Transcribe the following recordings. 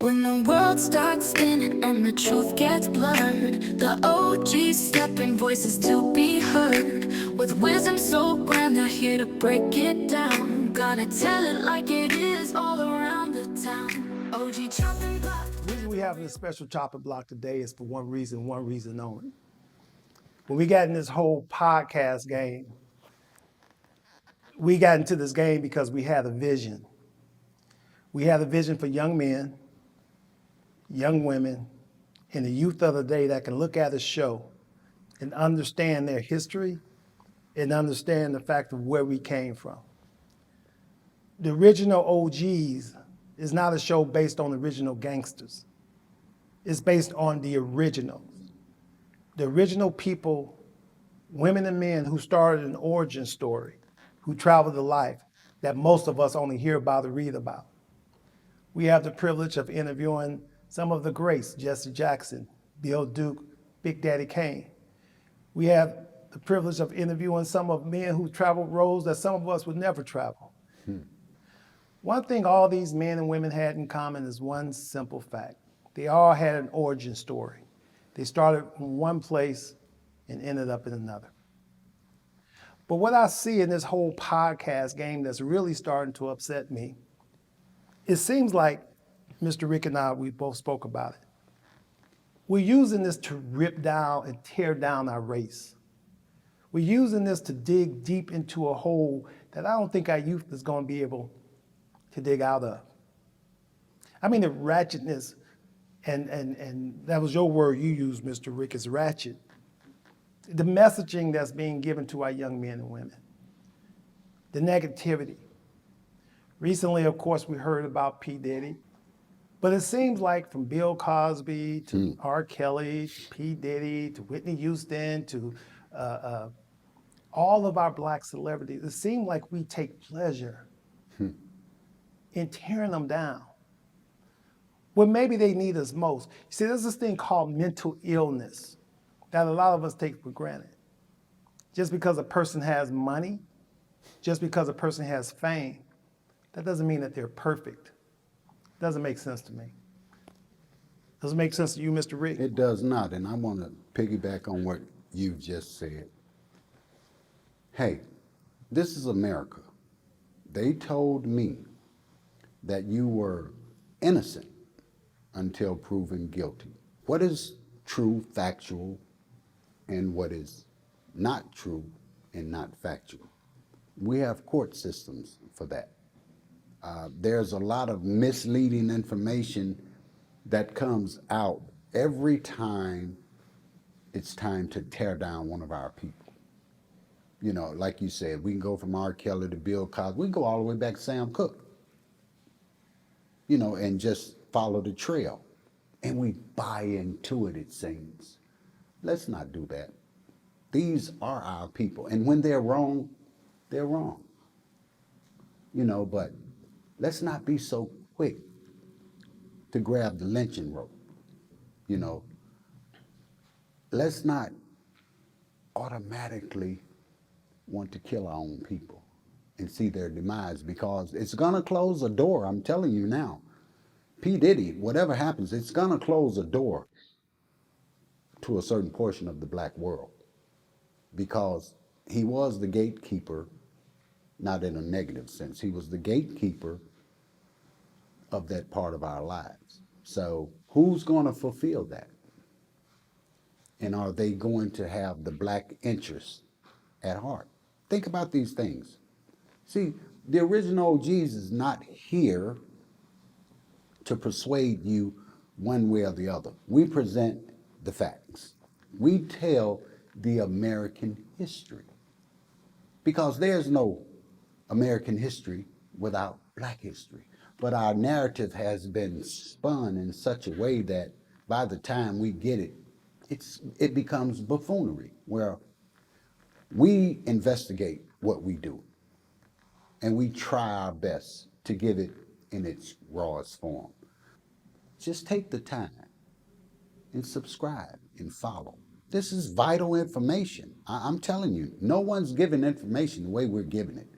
When the world starts spinning and the truth gets blurred, the OGs step in, voices to be heard. With wisdom so grand, they're here to break it down. Gonna tell it like it is all around the town. OG chopping block. The reason we have this special chopping block today is for one reason only. When we got in this whole podcast game, we got into this game because we had a vision. We had a vision for young men, young women, and the youth of the day that can look at a show and understand their history and understand the fact of where we came from. The original OGs is not a show based on original gangsters. It's based on the originals. The original people, women and men who started an origin story, who traveled a life that most of us only hear about or read about. We have the privilege of interviewing some of the greats, Jesse Jackson, Bill Duke, Big Daddy Kane. We have the privilege of interviewing some of men who traveled roads that some of us would never travel. One thing all these men and women had in common is one simple fact. They all had an origin story. They started from one place and ended up in another. But what I see in this whole podcast game that's really starting to upset me, it seems like, Mr. Rick and I, we both spoke about it. We're using this to rip down and tear down our race. We're using this to dig deep into a hole that I don't think our youth is going to be able to dig out of. I mean, the ratchetness, and that was your word you used, Mr. Rick, is ratchet. The messaging that's being given to our young men and women, the negativity. Recently, of course, we heard about P. Diddy, but it seems like from Bill Cosby to R. Kelly, to P. Diddy, to Whitney Houston, to all of our black celebrities, it seems like we take pleasure in tearing them down. Well, maybe they need us most. You see, there's this thing called mental illness that a lot of us take for granted. Just because a person has money, just because a person has fame, that doesn't mean that they're perfect. Doesn't make sense to me. Does it make sense to you, Mr. Rick? It does not, and I want to piggyback on what you just said. Hey, this is America. They told me that you were innocent until proven guilty. What is true, factual, and what is not true and not factual? We have court systems for that. There's a lot of misleading information that comes out every time it's time to tear down one of our people. You know, like you said, we can go from R. Kelly to Bill Cosby. We can go all the way back to Sam Cooke. You know, and just follow the trail. And we buy into it, it seems. Let's not do that. These are our people. And when they're wrong, they're wrong. You know, but let's not be so quick to grab the lynching rope. You know, let's not automatically want to kill our own people and see their demise, because it's gonna close a door, I'm telling you now. P. Diddy, whatever happens, it's gonna close a door to a certain portion of the black world, because he was the gatekeeper, not in a negative sense. He was the gatekeeper of that part of our lives. So who's gonna fulfill that? And are they going to have the black interest at heart? Think about these things. See, the original OGs is not here to persuade you one way or the other. We present the facts. We tell the American history, because there's no American history without black history. But our narrative has been spun in such a way that by the time we get it, it becomes buffoonery, where we investigate what we do and we try our best to give it in its rawest form. Just take the time and subscribe and follow. This is vital information. I'm telling you, no one's giving information the way we're giving it.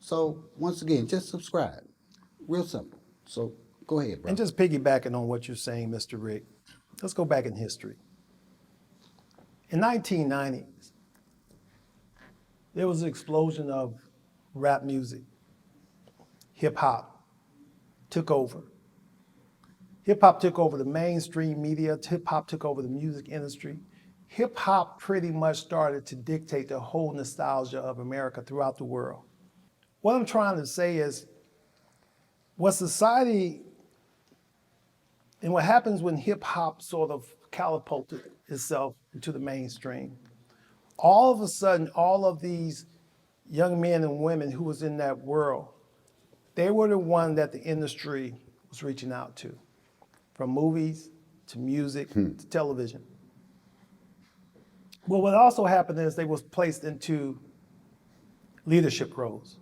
So once again, just subscribe. Real simple. So Go ahead, bro. And just piggybacking on what you're saying, Mr. Rick, let's go back in history. In 1990s, there was an explosion of rap music. Hip hop took over. Hip hop took over the mainstream media. Hip hop took over the music industry. Hip hop pretty much started to dictate the whole nostalgia of America throughout the world. What I'm trying to say is, what society and what happens when hip hop sort of catapulted itself into the mainstream, all of a sudden, all of these young men and women who was in that world, they were the one that the industry was reaching out to, from movies to music to television. Well, what also happened is they was placed into leadership roles.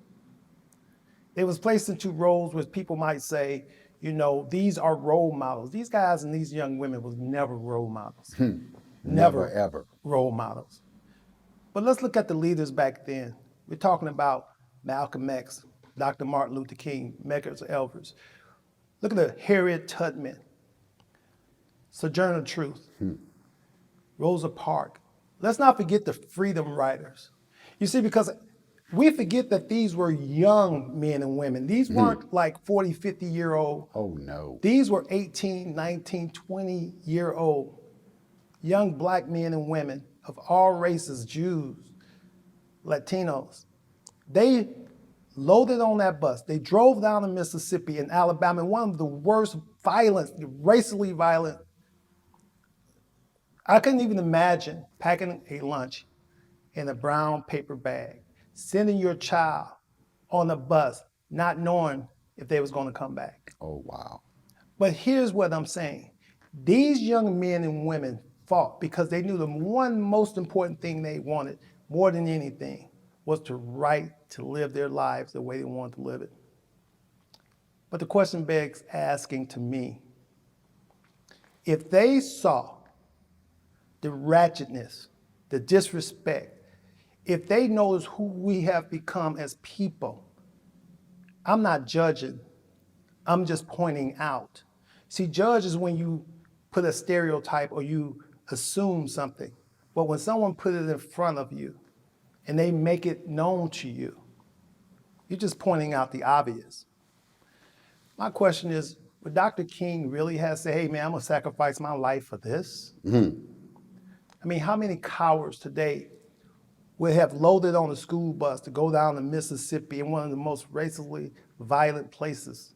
They was placed into roles where people might say, you know, these are role models. These guys and these young women was never role models. Never, ever. Role models. But let's look at the leaders back then. We're talking about Malcolm X, Dr. Martin Luther King, Medgar Evers. Look at the Harriet Tubman, Sojourner Truth, Rosa Parks. Let's not forget the freedom riders. You see, because we forget that these were young men and women. These weren't like 40, 50-year-old. Oh, no. These were 18, 19, 20-year-old young black men and women of all races, Jews, Latinos. They loaded on that bus. They drove down to Mississippi and Alabama, in one of the worst violence, racially violent. I couldn't even imagine packing a lunch in a brown paper bag, sending your child on a bus, not knowing if they was going to come back. Oh, wow. But here's what I'm saying. These young men and women fought because they knew the one most important thing they wanted more than anything was to live their lives the way they wanted to live it. But the question begs asking to me, if they saw the ratchetness, the disrespect, if they notice who we have become as people, I'm not judging, I'm just pointing out. See, judge is when you put a stereotype or you assume something. But when someone put it in front of you and they make it known to you, you're just pointing out the obvious. My question is, would Dr. King really have said, hey man, I'm gonna sacrifice my life for this? I mean, how many cowards today would have loaded on a school bus to go down to Mississippi in one of the most racially violent places?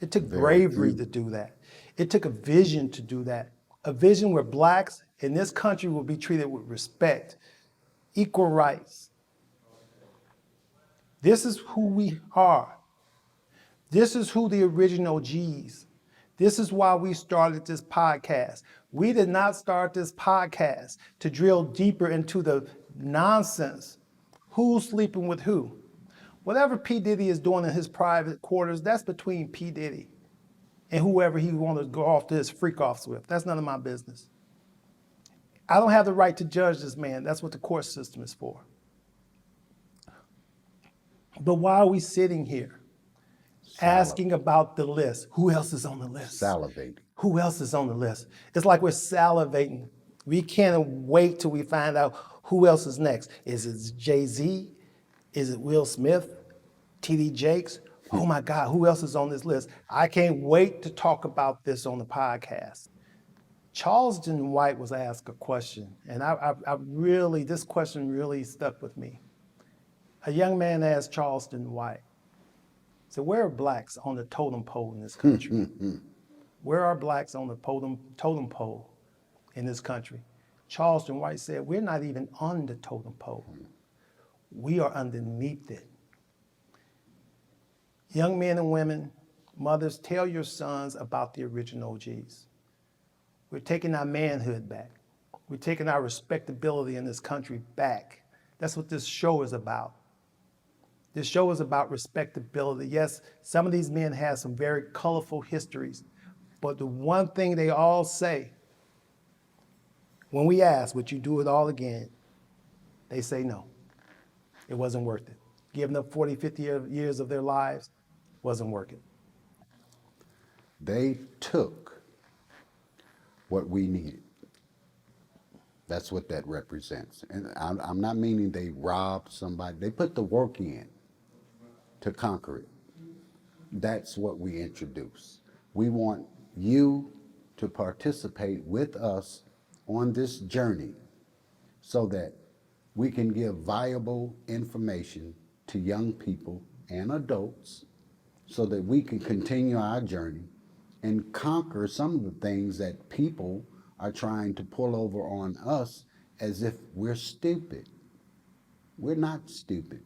It took bravery to do that. It took a vision to do that. A vision where blacks in this country will be treated with respect, equal rights. This is who we are. This is who the original G's. This is why we started this podcast. We did not start this podcast to drill deeper into the nonsense. Who's sleeping with who? Whatever P. Diddy is doing in his private quarters, that's between P. Diddy and whoever he wants to go off to his freak-offs with. That's none of my business. I don't have the right to judge this man. That's what the court system is for. But why are we sitting here asking about the list? Who else is on the list? Salivating. Who else is on the list? It's like we're salivating. We can't wait till we find out who else is next. Is it Jay-Z? Is it Will Smith? T.D. Jakes? Oh my God, who else is on this list? I can't wait to talk about this on the podcast. Charleston White was asked a question, and this question really stuck with me. A young man asked Charleston White, so where are blacks on the totem pole in this country? Where are blacks on the totem pole in this country? Charleston White said, we're not even on the totem pole. We are underneath it. Young men and women, mothers, tell your sons about the original OGs. We're taking our manhood back. We're taking our respectability in this country back. That's what this show is about. This show is about respectability. Yes, some of these men have some very colorful histories, but the one thing they all say, when we ask, would you do it all again? They say no. It wasn't worth it. Giving up 40, 50 years of their lives wasn't worth it. They took what we needed. That's what that represents. And I'm not meaning they robbed somebody. They put the work in to conquer it. That's what we introduce. We want you to participate with us on this journey so that we can give viable information to young people and adults so that we can continue our journey and conquer some of the things that people are trying to pull over on us as if we're stupid. We're not stupid.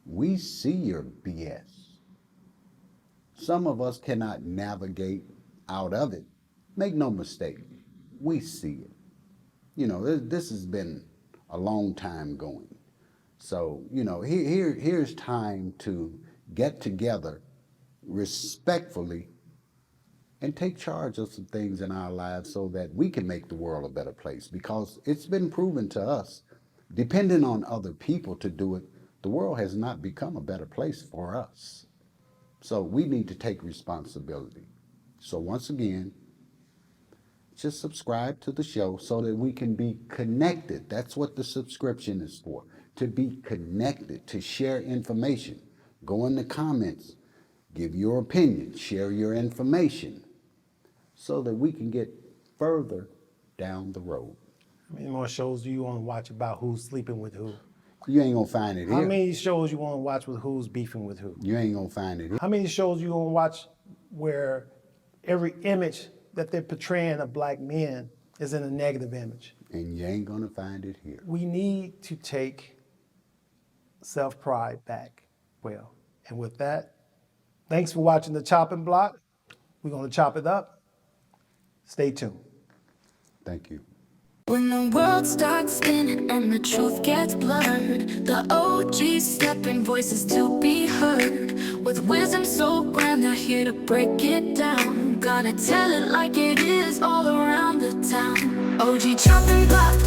We see your BS. Some of us cannot navigate out of it. Make no mistake, we see it. You know, this has been a long time going. So, you know, here's time to get together respectfully and take charge of some things in our lives so that we can make the world a better place. Because it's been proven to us, depending on other people to do it, the world has not become a better place for us. So we need to take responsibility. So once again, just subscribe to the show so that we can be connected. That's what the subscription is for, to be connected, to share information. Go in the comments, give your opinion, share your information so that we can get further down the road. How many more shows do you want to watch about who's sleeping with who? You ain't gonna find it here. How many shows you want to watch with who's beefing with who? You ain't gonna find it here. How many shows you want to watch where every image that they're portraying of black men is in a negative image? And you ain't gonna find it here. We need to take self-pride back. Well, and with that, thanks for watching the chopping block. We're going to chop it up. Stay tuned. Thank you. When the world starts spinning and the truth gets blurred, the OGs stepping voices to be heard. With wisdom so grand, they're here to break it down. Gonna tell it like it is all around the town. OG chopping block.